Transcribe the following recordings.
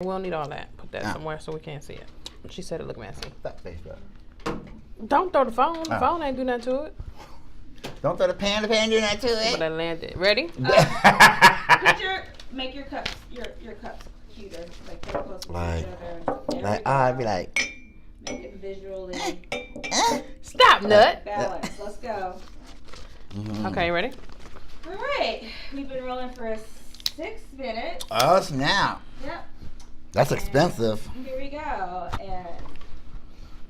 We don't need all that. Put that somewhere so we can't see it. She said it looked messy. That face, bro. Don't throw the phone. The phone ain't do nothing to it. Don't throw the pan do nothing to it. But I landed. Ready? Make your cups cuter. Like they're close to Like, each other. I'd be like, Make it visually Stop, nut. balanced. Let's go. Okay, you ready? All right. We've been rolling for 6 minutes. oh snap. Yep. That's expensive. Here we go. And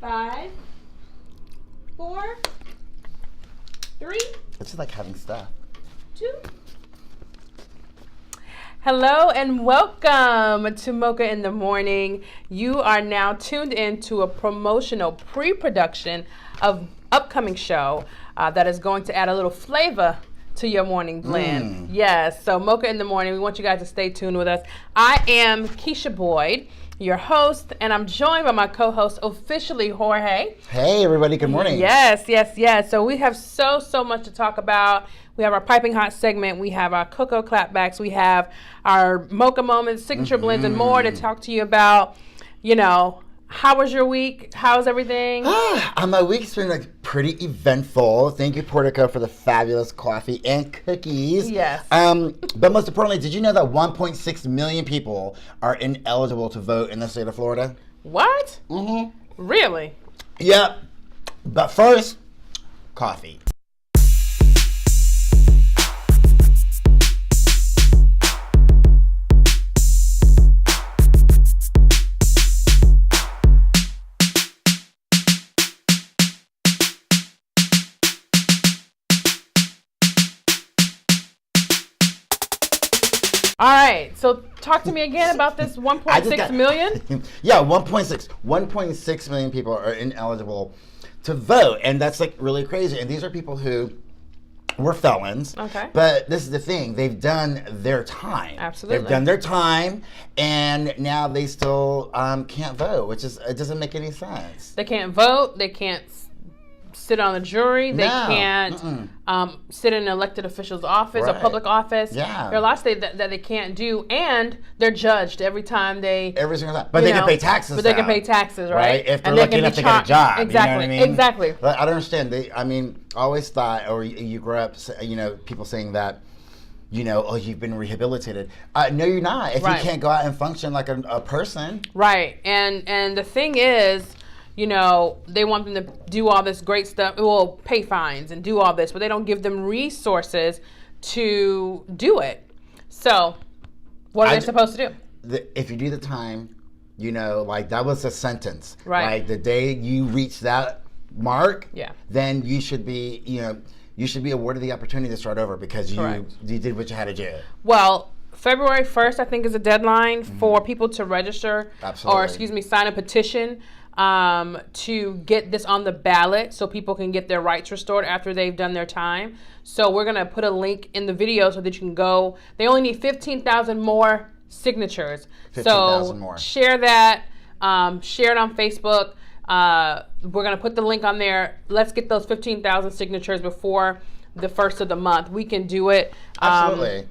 5, 4, 3, It's just like having stuff. 2. Hello and welcome to Mocha in the Morning. You are now tuned in to a promotional pre-production of upcoming show that is going to add a little flavor to your morning blend. Yes, so Mocha in the Morning, we want you guys to stay tuned with us. I am Keisha Boyd, your host, and I'm joined by my co-host, officially Jorge. Hey everybody, good morning. Yes. So we have so much to talk about. We have our piping hot segment. We have our cocoa clapbacks. We have our mocha moments, signature blends, and more to talk to you about. You know, how was your week? How's everything? My week's been like pretty eventful. Thank you, Portico, for the fabulous coffee and cookies. Yes. But most importantly, did you know that 1.6 million people are ineligible to vote in the state of Florida? What? Really? Yep. But first, coffee. All right. So talk to me again about this 1.6 million. Yeah, 1.6 million people are ineligible to vote, and that's like really crazy. And these are people who were felons. Okay. But this is the thing, they've done their time. Absolutely. They've done their time, and now they still can't vote, which is, it doesn't make any sense. They can't vote. They can't sit on a jury. They can't sit in an elected official's office or public office. Yeah. There are lots that they can't do, and they're judged every time they. Every single time. But they can pay taxes. But they can pay taxes, right? If they're lucky enough to get a job. Exactly. You know what I mean? Exactly. But I don't understand. I always thought, or you grew up, people saying that, oh, you've been rehabilitated. No, you're not. If you can't go out and function like a person. Right. And the thing is, they want them to do all this great stuff, well, pay fines and do all this, but they don't give them resources to do it. So, what are they supposed to do? If you do the time, that was a sentence. Right. Like the day you reach that mark, then you should be, you should be awarded the opportunity to start over because you did what you had to do. Well, February 1st, I think, is a deadline for people to register or, sign a petition to get this on the ballot so people can get their rights restored after they've done their time. So we're going to put a link in the video so that you can go. They only need 15,000 more signatures. 15,000 more. Share that. Share it on Facebook. We're going to put the link on there. Let's get those 15,000 signatures before the first of the month. We can do it. Absolutely.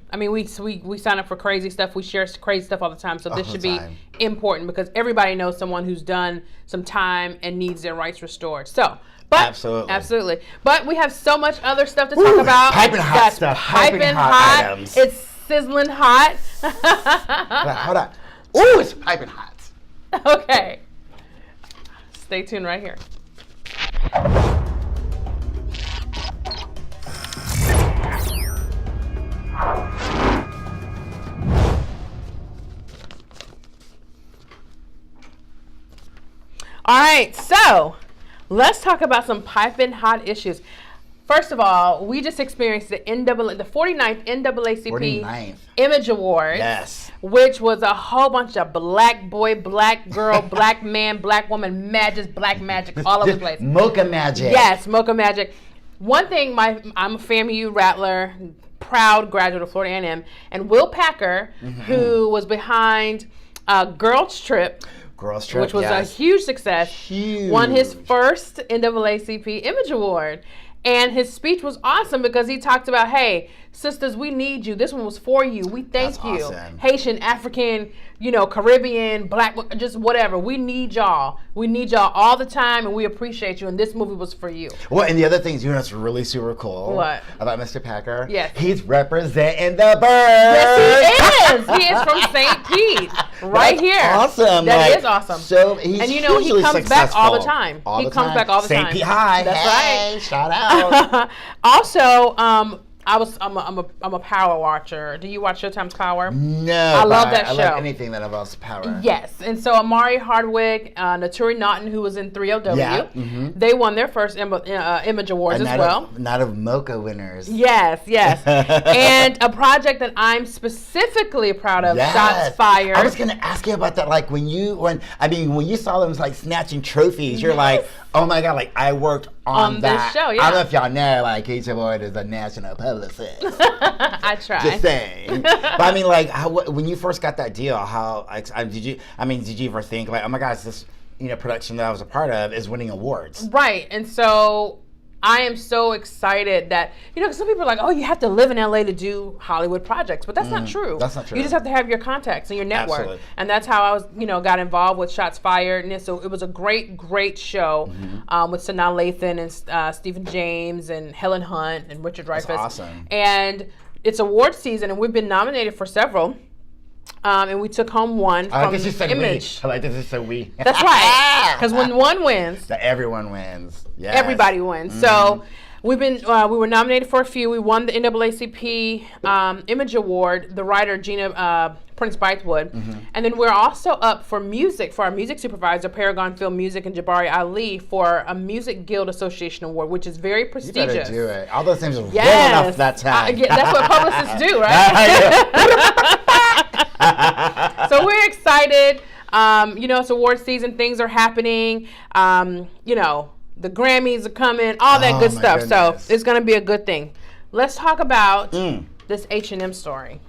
We sign up for crazy stuff. We share crazy stuff all the time. So this should be important because everybody knows someone who's done some time and needs their rights restored. Absolutely. But we have so much other stuff to talk about. Piping hot stuff. Piping hot items. It's sizzling hot. Hold on. Ooh, it's piping hot. Okay. Stay tuned right here. All right, so let's talk about some piping hot issues. First of all, we just experienced the 49th NAACP Image Awards. Yes. Which was a whole bunch of black boy, black girl, black man, black woman, black magic all over the place. Mocha magic. Yes, mocha magic. One thing, I'm a FAMU Rattler, proud graduate of Florida A&M, and Will Packer, who was behind Girls Trip, which was a huge success, won his first NAACP Image Award. And his speech was awesome because he talked about, hey, sisters, we need you. This one was for you. We thank That's you. awesome. Haitian, African, Caribbean, Black, just whatever. We need y'all. We need y'all all the time, and we appreciate you. And this movie was for you. Well, and the other thing is, that's really super cool. What? About Mr. Packer? Yes. He's representing the birds. Yes, he is. He is from St. Pete. Right That's here. Awesome. That is awesome. So he's and he hugely comes back all the successful. time. All He the comes time. back all the time. St. Pete High. That's hey, right. Shout out. Also, I'm a Power watcher. Do you watch Showtime's Power? No. I love that I show. love anything that involves power. Yes, and so Amari Hardwick, Naturi Naughton, who was in 3LW, Yeah. they won their first Image Awards as well. Not of Mocha winners. Yes. And a project that I'm specifically proud of, Yes. Shots Fired. I was gonna ask you about that. Like when you saw them like snatching trophies, you're like, oh my god, like I worked on that. This show. Yeah. I don't know if y'all know, like Keisha Boyd is a national publicist. I try. Just saying. But I mean, like, when you first got that deal, did you ever think like, oh my gosh, this production that I was a part of is winning awards? Right, and so I am so excited that, because some people are like, oh, you have to live in LA to do Hollywood projects, but that's not true. That's not true. You just have to have your contacts and your network. Absolutely. And that's how I was, got involved with Shots Fired. And so it was a great show with Sanaa Lathan and Stephen James and Helen Hunt and Richard Dreyfuss. That's awesome. And it's award season, and we've been nominated for several. And we took home one from Image. I like this. You said we. That's right. Because when one wins, that everyone wins. Yes. everybody wins. So we've been we were nominated for a few. We won the NAACP Image Award. The writer Gina Prince Bythewood, and then we're also up for music for our music supervisor Paragon Film Music and Jabari Ali for a Music Guild Association Award, which is very prestigious. You better do it. All those things are rolling off that time. That's what publicists do, right? So we're excited. It's award season. Things are happening. The Grammys are coming. All that good stuff. Goodness. So it's going to be a good thing. Let's talk about this H&M story.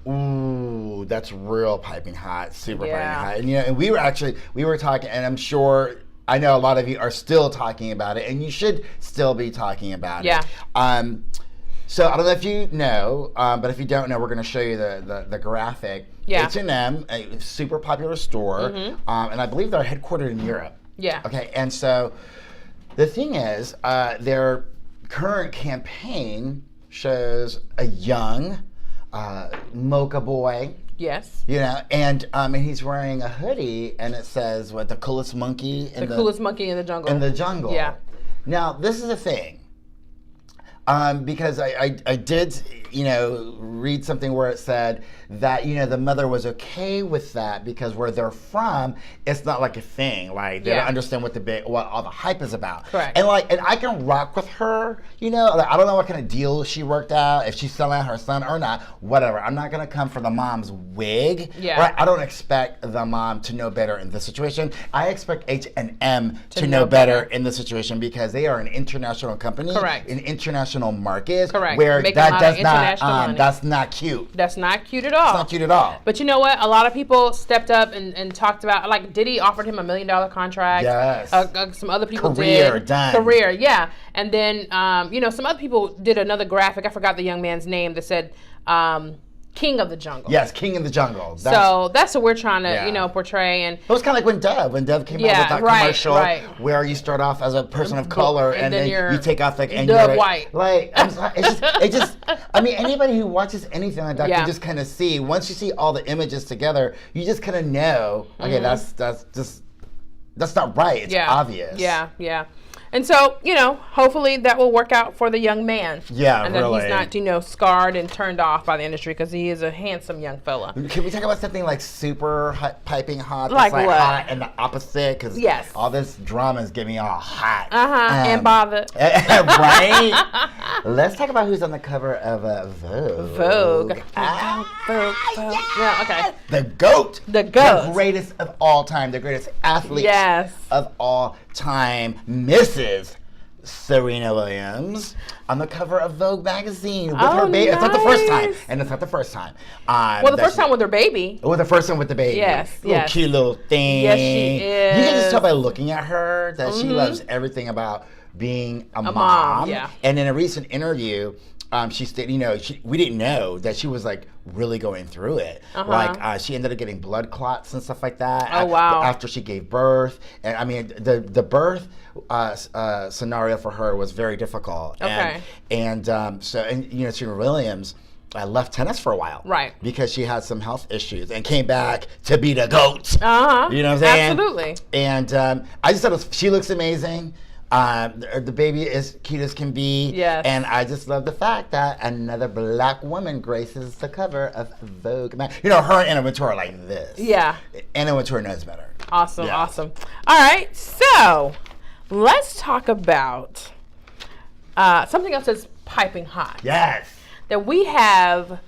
Ooh, that's real piping hot, super piping hot. And and we were talking, and I'm sure I know a lot of you are still talking about it, and you should still be talking about it. So I don't know if you know, but if you don't know, we're going to show you the graphic. H&M, a super popular store, and I believe they're headquartered in Europe. Yeah. Okay, and so the thing is, their current campaign shows a young Mocha boy. Yes. And he's wearing a hoodie, and it says, "What, the coolest monkey in the coolest monkey in the jungle." In the jungle. Yeah. Now this is a thing, because I did read something where it said that the mother was okay with that because where they're from, it's not like a thing. Like they don't understand what all the hype is about. Correct. And I can rock with her. I don't know what kind of deal she worked out, if she's selling her son or not. Whatever. I'm not gonna come for the mom's wig. Yeah. Right? I don't expect the mom to know better in this situation. I expect H&M to know better in this situation because they are an international company. Correct. In international markets. Correct. Where Making that a lot does of not. international money. That's not cute. That's not cute at all. It's not cute at all. But you know what? A lot of people stepped up and talked about, like Diddy offered him $1 million contract. Yes. Some other people Career did. done. Career, yeah. And then, some other people did another graphic. I forgot the young man's name that said, King of the Jungle. Yes, King of the Jungle. That's what we're trying to, portray. And it was kind of like when Dove came out with that commercial where you start off as a person of color and then you take off and you're white. Like, it just, anybody who watches anything like that can just kind of see, once you see all the images together, you just kind of know, okay, that's not right. It's obvious. Yeah. And so, hopefully that will work out for the young man. Yeah, and really. that he's not, scarred and turned off by the industry because he is a handsome young fella. Can we talk about something like super piping hot? Like that's what? Hot and the opposite? Because all this drama is getting me all hot. And bothered. Right? Let's talk about who's on the cover of Vogue. Vogue. Vogue. Yeah, okay. The GOAT. The GOAT. The greatest of all time. The greatest athlete of all time. Mrs. Serena Williams on the cover of Vogue magazine with her baby. It's not the first time. And it's not the first time. The first time with her baby. The first time with the baby. Yes. Cute little thing. Yes, she is. You can just tell by looking at her that she loves everything about being a mom. Yeah. And in a recent interview, she stayed, we didn't know that she was like really going through it. Like she ended up getting blood clots and stuff like that. Oh, wow. After she gave birth. And I mean, the birth scenario for her was very difficult. Okay. And Serena Williams left tennis for a while. Right. Because she had some health issues and came back to be the GOAT. You know what I'm saying? Absolutely. And I just thought she looks amazing. The baby is cute as can be. Yes. And I just love the fact that another black woman graces the cover of Vogue. Her and Anna Wintour are like this. Yeah. Anna Wintour knows better. Awesome. All right, so let's talk about something else that's piping hot. Yes. That we have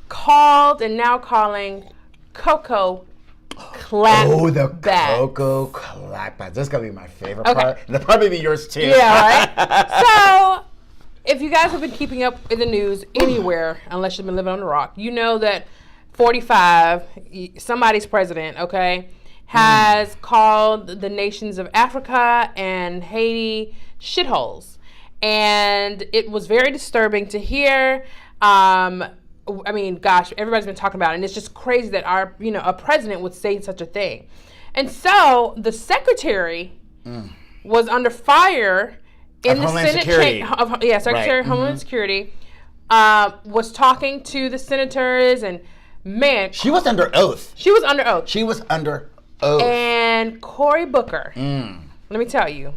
called and now calling Coco Clap. Oh, the back. Coco Clap back. That's going to be my favorite part. And that'll probably be yours too. Yeah, right? So, if you guys have been keeping up in the news anywhere, unless you've been living on the rock, you know that 45, somebody's president, okay, has called the nations of Africa and Haiti shitholes. And it was very disturbing to hear. I mean, gosh, everybody's been talking about it, and it's just crazy that a president would say such a thing. And so the secretary was under fire in the Homeland Senate. Security. Secretary of Homeland Security was talking to the senators, and man, she was under oath. She was under oath. She was under oath. And Cory Booker, let me tell you,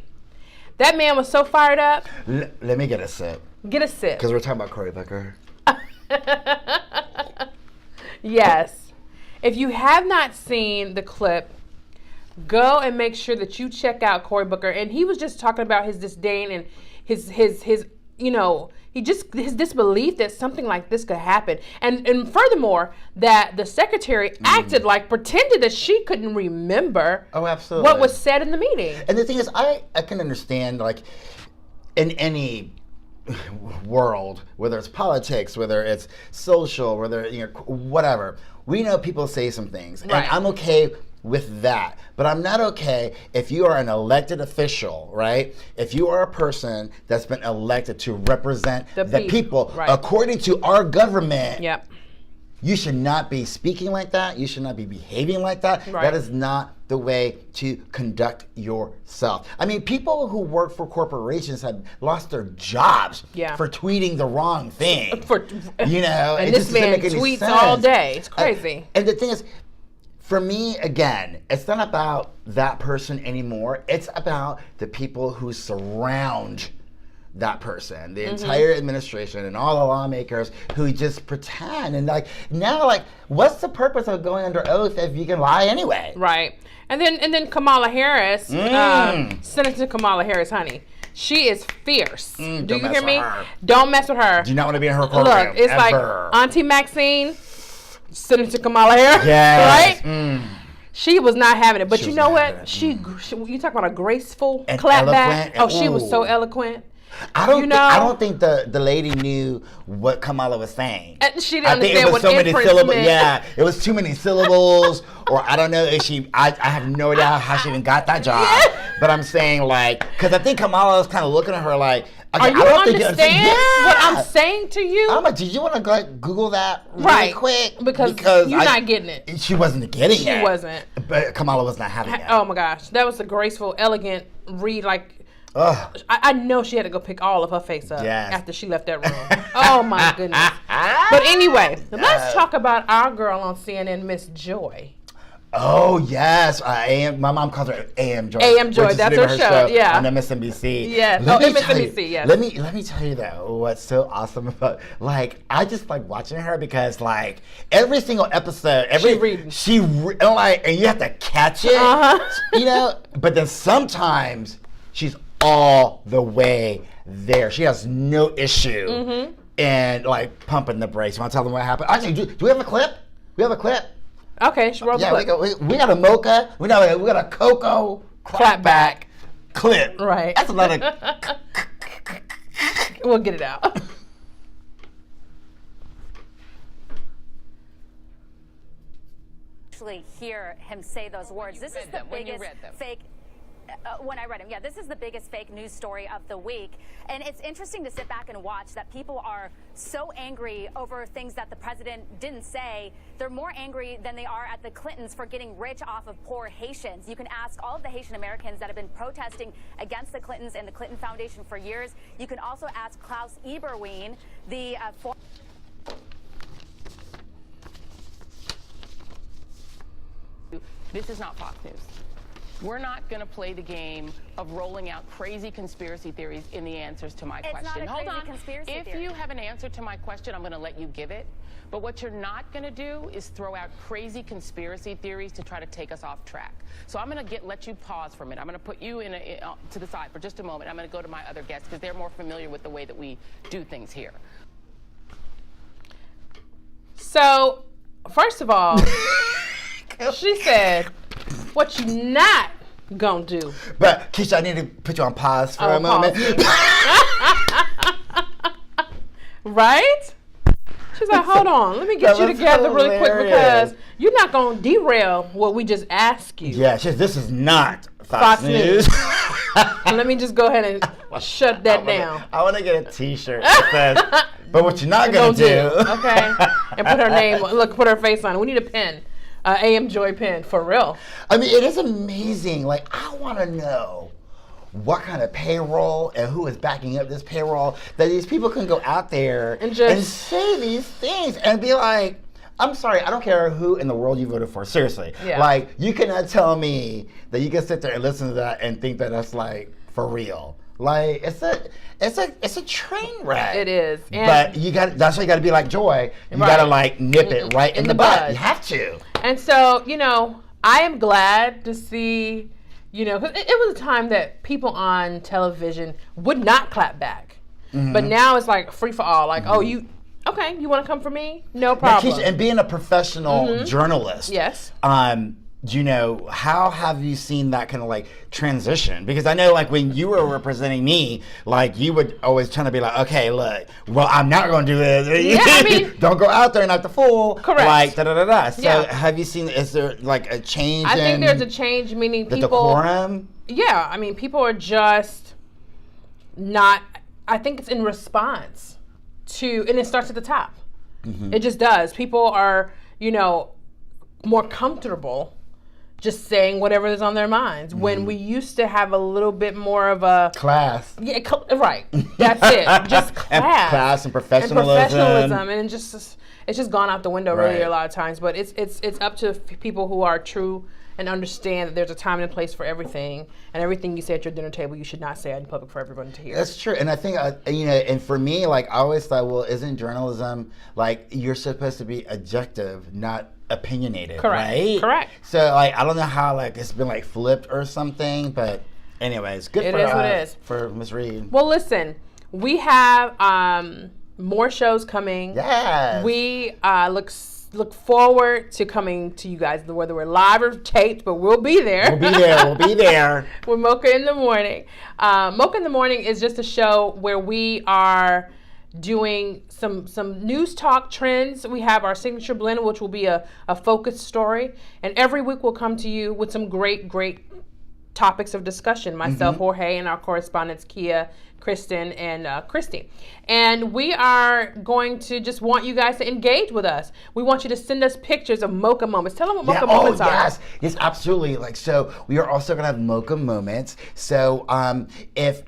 that man was so fired up. Let me get a sip. Get a sip. Because we're talking about Cory Booker. Yes. If you have not seen the clip, go and make sure that you check out Cory Booker. And he was just talking about his disdain and his disbelief that something like this could happen. And furthermore, that the secretary pretended that she couldn't remember what was said in the meeting. And the thing is, I can understand, like, in any world, whether it's politics, whether it's social, whether whatever, we know people say some things, and I'm okay with that. But I'm not okay if you are an elected official, right? If you are a person that's been elected to represent the people according to our government. Yep. You should not be speaking like that. You should not be behaving like that. Right. That is not the way to conduct yourself. I mean, people who work for corporations have lost their jobs for tweeting the wrong thing. And this man tweets all day. It's crazy. And the thing is, for me, again, it's not about that person anymore. It's about the people who surround that person, the entire administration and all the lawmakers who just pretend and what's the purpose of going under oath if you can lie anyway? Right. And then Kamala Harris, Senator Kamala Harris, honey, she is fierce. Do you hear me? Don't mess with her. Do not want to be in her courtroom. Look, it's ever. like Auntie Maxine, Senator Kamala Harris, right? She was not having it. But you know what? You talk about a graceful clapback. Oh, she was so eloquent. I don't think the lady knew what Kamala was saying. She didn't understand what syllables. Yeah, it was too many syllables, or I don't know if she. I have no idea how she even got that job. But I'm saying because I think Kamala was kind of looking at her like, okay, are you understand what I'm saying to you? I'm like, did you want to Google that really quick? Because you're not getting it. She wasn't getting it. She wasn't. But Kamala was not having it. Oh my gosh, that was a graceful, elegant read. I know she had to go pick all of her face up after she left that room. Oh my goodness. But anyway, let's talk about our girl on CNN, Miss Joy. Oh yes, my mom calls her AM Joy. AM Joy, that's her show. Yeah, on MSNBC. Yes, MSNBC. Yes. Let me tell you though, what's so awesome about I just like watching her because every single episode, and you have to catch it, But then sometimes she's all the way there. She has no issue and pumping the brakes. You want to tell them what happened? Actually, do we have a clip? We have a clip. Okay, she rolled the clip. We got a Mocha. We got a Coco clapback clip. Right. That's a lot of. We'll get it out. Actually hear him say those words. This is the biggest fake. when I read them. Yeah, this is the biggest fake news story of the week. And it's interesting to sit back and watch that people are so angry over things that the president didn't say. They're more angry than they are at the Clintons for getting rich off of poor Haitians. You can ask all of the Haitian Americans that have been protesting against the Clintons and the Clinton Foundation for years. You can also ask Klaus Eberwein, the former... This is not Fox News. We're not going to play the game of rolling out crazy conspiracy theories in the answers to my question. It's not a crazy conspiracy theory. If you have an answer to my question, I'm going to let you give it. But what you're not going to do is throw out crazy conspiracy theories to try to take us off track. So I'm going to let you pause for a minute. I'm going to put you to the side for just a moment. I'm going to go to my other guests because they're more familiar with the way that we do things here. So, first of all, she said, what you not gonna do. But Keisha, I need to put you on pause for a moment. Right? She's like, hold on, let me get you together really quick because you're not gonna derail what we just asked you. Yeah, this is not Fox News. Let me just go ahead and shut that down. I want to get a T-shirt that says, but what you're not gonna do. Okay. And put her name, put her face on it. We need a pen. AM Joy pen, for real. I mean, it is amazing. Like, I want to know what kind of payroll and who is backing up this payroll that these people can go out there and say these things and be like, I'm sorry, I don't care who in the world you voted for. Seriously. Yeah. Like, you cannot tell me that you can sit there and listen to that and think that that's like for real. Like, it's a train wreck. It is. And but that's why you got to be like Joy. You got to like nip it right in the butt. You have to. And so, I am glad to see, because it was a time that people on television would not clap back. Mm-hmm. But now it's like free for all. Like, oh, you want to come for me? No problem. Keisha, and being a professional journalist. Yes. How have you seen that kind of like transition? Because I know like when you were representing me, like you would always try to be like, okay, look, well, I'm not going to do this. Yeah, I mean, don't go out there and act the fool. Correct. Like, da-da-da-da. So have you seen, is there like a change I think there's a change, meaning the people. Decorum? Yeah, I mean, people are just not, I think it's in response to, and it starts at the top. Mm-hmm. It just does. People are, more comfortable just saying whatever is on their minds. When we used to have a little bit more of a class. Yeah, right. That's it. Just class. And class and professionalism. And it's just gone out the window really a lot of times. But it's up to people who are true and understand that there's a time and a place for everything, and everything you say at your dinner table you should not say out in public for everyone to hear. That's true. And I think and for me, like, I always thought, well, isn't journalism like you're supposed to be objective, not opinionated? Correct. Right? So like, I don't know how like it's been like flipped or something, but anyways, good for what it is for Ms. Reed. Well, listen, we have more shows coming. Yes. We look forward to coming to you guys, whether we're live or taped, but we'll be there. We'll be there. With Mocha in the Morning. Mocha in the Morning is just a show where we are doing some news talk trends. We have our signature blend, which will be a focus story. And every week we'll come to you with some great topics of discussion. Myself, Jorge, and our correspondents, Kia, Kristen, and Christy. And we are going to just want you guys to engage with us. We want you to send us pictures of Mocha moments. Tell them what Mocha moments are. Yes, absolutely. Like, so we are also going to have Mocha moments. So if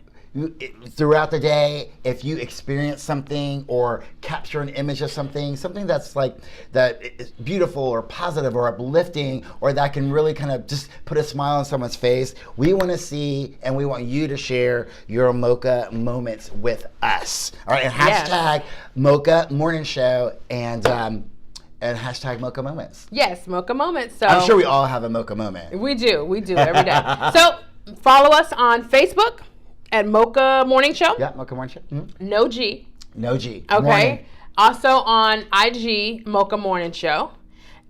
throughout the day, if you experience something or capture an image of something that's like that is beautiful or positive or uplifting, or that can really kind of just put a smile on someone's face, we want to see and we want you to share your Mocha moments with us. All right, and hashtag Mocha Morning Show and hashtag Mocha Moments. Yes, Mocha Moments. So I'm sure we all have a Mocha moment. We do every day. So follow us on Facebook at Mocha Morning Show. Yeah, Mocha Morning Show. Mm-hmm. No G. Okay. Morning. Also on IG, Mocha Morning Show.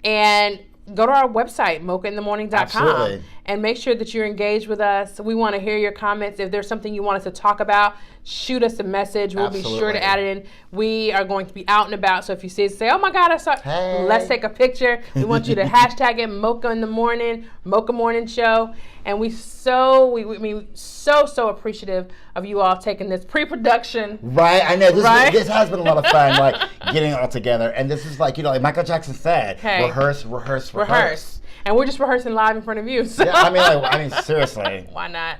And go to our website, mochainthemorning.com. Absolutely. And make sure that you're engaged with us. We want to hear your comments. If there's something you want us to talk about, shoot us a message. We'll be sure to add it in. We are going to be out and about. So if you see it, say, oh my God, I saw it. Hey. Let's take a picture. We want you to hashtag it Mocha in the Morning, Mocha Morning Show. And we so appreciative of you all taking this pre-production. Right, I know. This has been a lot of fun, like getting it all together. And this is like, like Michael Jackson said, rehearse. And we're just rehearsing live in front of you. So. Yeah, I mean, seriously. Why not?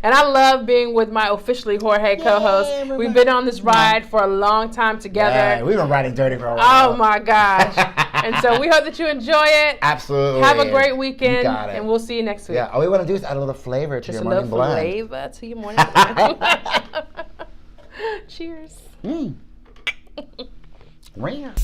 And I love being with my officially Jorge co-host. We've been on this ride for a long time together. Yeah, we've been riding dirty for a while. Oh my gosh. And so we hope that you enjoy it. Absolutely. Have a great weekend. You got it. And we'll see you next week. Yeah, all we want to do is add a little flavor to your morning blend. Just a little flavor to your morning blend. Cheers. Rare.